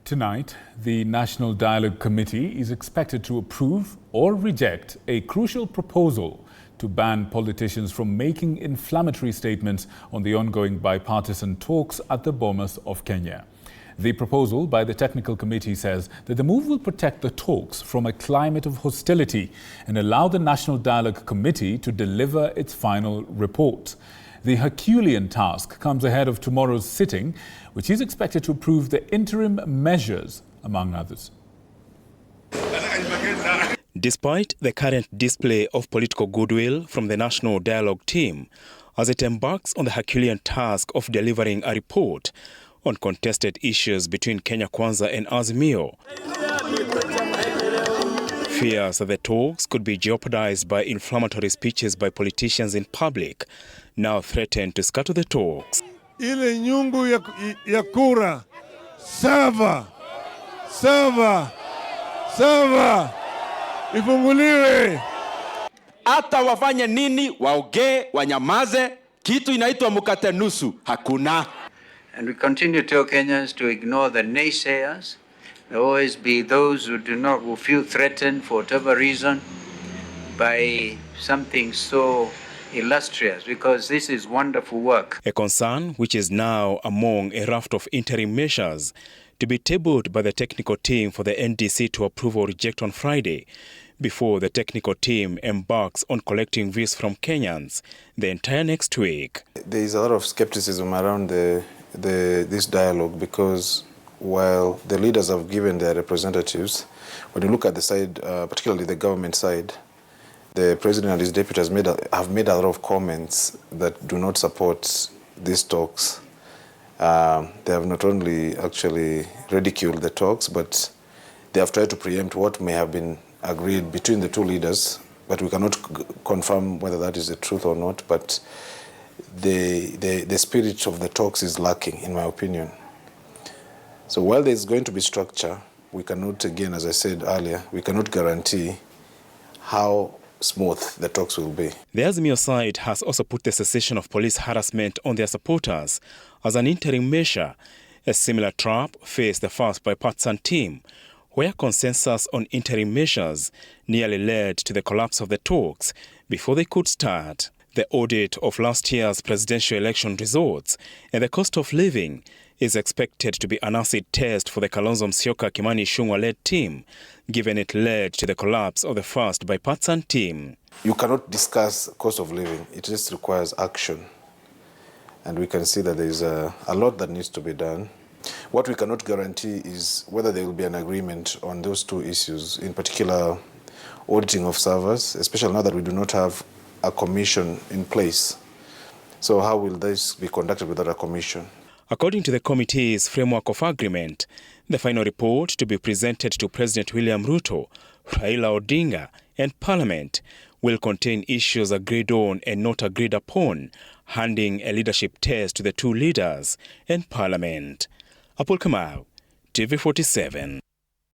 Tonight, the National Dialogue Committee is expected to approve or reject a crucial proposal to ban politicians from making inflammatory statements on the ongoing bipartisan talks at the Bomas of Kenya. The proposal by the technical committee says that the move will protect the talks from a climate of hostility and allow the National Dialogue Committee to deliver its final report. The Herculean task comes ahead of tomorrow's sitting, which is expected to approve the interim measures, among others. Despite the current display of political goodwill from the National Dialogue team, as it embarks on the Herculean task of delivering a report on contested issues between Kenya Kwanza and Azimio, fears that the talks could be jeopardized by inflammatory speeches by politicians in public now threaten to scatter the talks. Ile nyungu ya kura, sava, ifunguliwe. Hata wafanye nini, waongee, wanyamaze, kitu inaitwa mkate nusu, hakuna. And we continue to tell Kenyans to ignore the naysayers. There will always be those who feel threatened for whatever reason by something so illustrious, because this is wonderful work. A concern which is now among a raft of interim measures to be tabled by the technical team for the NDC to approve or reject on Friday, before the technical team embarks on collecting views from Kenyans the entire next week. There is a lot of skepticism around this dialogue, because while the leaders have given their representatives, when you look at the side, particularly the government side, the president and his deputies have made a lot of comments that do not support these talks. They have not only actually ridiculed the talks, but they have tried to preempt what may have been agreed between the two leaders, but we cannot confirm whether that is the truth or not. But the spirit of the talks is lacking, in my opinion. So while there is going to be structure, we cannot, again, as I said earlier, we cannot guarantee how smooth the talks will be. The Azimio side has also put the cessation of police harassment on their supporters as an interim measure. A similar trap faced the first bipartisan team, where consensus on interim measures nearly led to the collapse of the talks before they could start. The audit of last year's presidential election results and the cost of living is expected to be an acid test for the Kalonzo Musyoka Kimani Ichung'wah-led team, given it led to the collapse of the first bipartisan team. You cannot discuss cost of living. It just requires action. And we can see that there is a lot that needs to be done. What we cannot guarantee is whether there will be an agreement on those two issues, in particular auditing of servers, especially now that we do not have a commission in place. So how will this be conducted without a commission? According to the committee's framework of agreement, the final report to be presented to President William Ruto, Raila Odinga and Parliament will contain issues agreed on and not agreed upon, handing a leadership test to the two leaders and Parliament. Apol Kamau, TV 47.